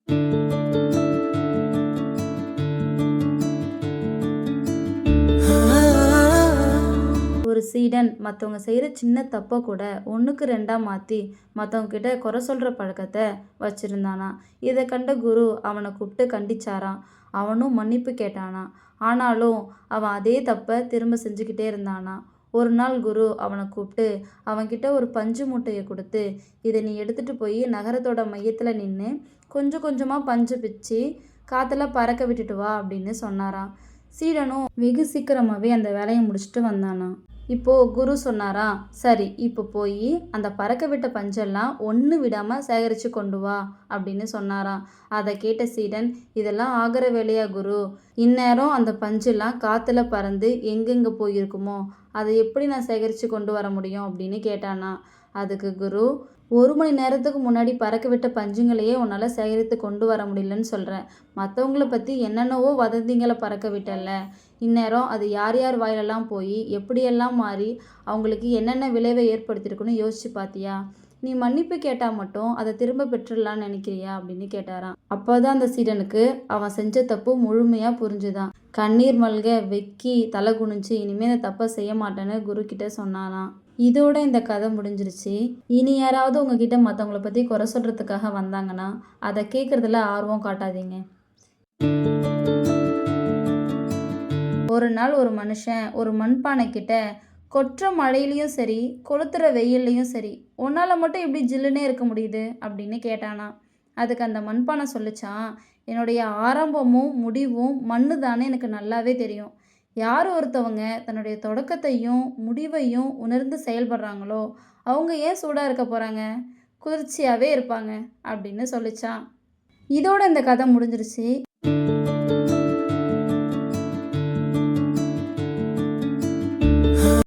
ஒரு சீடன் மற்றவங்க செய்கிற சின்ன தப்பை கூட ஒன்றுக்கு ரெண்டாக மாற்றி மற்றவங்க கிட்ட குறை சொல்கிற பழக்கத்தை வச்சுருந்தானா. இதை கண்ட குரு அவனை கூப்பிட்டு கண்டிச்சாராம். அவனும் மன்னிப்பு கேட்டானா. ஆனாலும் அவன் அதே தப்பை திரும்ப செஞ்சுக்கிட்டே இருந்தானா. ஒரு நாள் குரு அவனை கூப்பிட்டு அவன்கிட்ட ஒரு பஞ்சு மூட்டையை கொடுத்து, இதை நீ எடுத்துகிட்டு போய் நகரத்தோட மையத்தில் நின்று கொஞ்சம் கொஞ்சமாக பஞ்சு பிச்சு காற்றுல பறக்க விட்டுட்டு வா அப்படின்னு சொன்னாராம். சீடனும் வெகு சீக்கிரமாகவே அந்த வேலையை முடிச்சுட்டு வந்தானா. இப்போது குரு சொன்னாராம், சரி இப்போ போய் அந்த பறக்க விட்ட பஞ்செல்லாம் ஒன்று விடாமல் சேகரித்து கொண்டு வா அப்படின்னு சொன்னாராம். அதை கேட்ட சீடன், இதெல்லாம் ஆகிற வேலையா குரு? இந்நேரம் அந்த பஞ்செல்லாம் காற்றுல பறந்து எங்கெங்கே போயிருக்குமோ, அதை எப்படி நான் சேகரித்து கொண்டு வர முடியும் அப்படின்னு கேட்டானா. அதுக்கு குரு, 1 மணி நேரத்துக்கு முன்னாடி பறக்க விட்ட பஞ்சுங்களையே உன்னால் சேகரித்து கொண்டு வர முடியலன்னு சொல்கிறேன். மற்றவங்கள பற்றி என்னென்னவோ வதந்திங்களை பறக்க விட்டல. இந்நேரம் அது யார் யார் வாயிலெல்லாம் போய் எப்படியெல்லாம் மாறி அவங்களுக்கு என்னென்ன விளைவை ஏற்படுத்தியிருக்குன்னு யோசிச்சு பார்த்தியா? நீ மன்னிப்பு கேட்டால் மட்டும் அதை திரும்ப பெற்றுடலான்னு நினைக்கிறியா அப்படின்னு கேட்டாராம். அப்போ தான் அந்த சீடனுக்கு அவன் செஞ்ச தப்பு முழுமையாக புரிஞ்சுதான். கண்ணீர் மல்க வெக்கி தலை குனிஞ்சு இனிமேல் இந்த தப்பை செய்ய மாட்டேன்னு குரு கிட்ட சொன்னாராம். இதோட இந்த கதை முடிஞ்சிருச்சு. இனி யாராவது உங்ககிட்ட மற்றவங்கள பற்றி குறை சொல்கிறதுக்காக வந்தாங்கன்னா அதை கேட்குறதுல ஆர்வம் காட்டாதீங்க. ஒரு நாள் ஒரு மனுஷன் ஒரு மண்பானை கிட்ட, கொற்ற மழையிலையும் சரி கொளுத்துற வெயில்லையும் சரி உன்னால் மட்டும் எப்படி ஜில்லுன்னே இருக்க முடியுது அப்படின்னு கேட்டானா. அதுக்கு அந்த மண்பானை சொல்லிச்சான், என்னுடைய ஆரம்பமும் முடிவும் மண்ணு தானே எனக்கு நல்லாவே தெரியும். யார் ஒருத்தவங்க தன்னுடைய தொடக்கத்தையும் முடிவையும் உணர்ந்து செயல்படுறாங்களோ அவங்க ஏன் சூடாக இருக்க போகிறாங்க, குளிர்ச்சியாகவே இருப்பாங்க அப்படின்னு சொல்லிச்சான். இதோட இந்த கதை முடிஞ்சிருச்சு.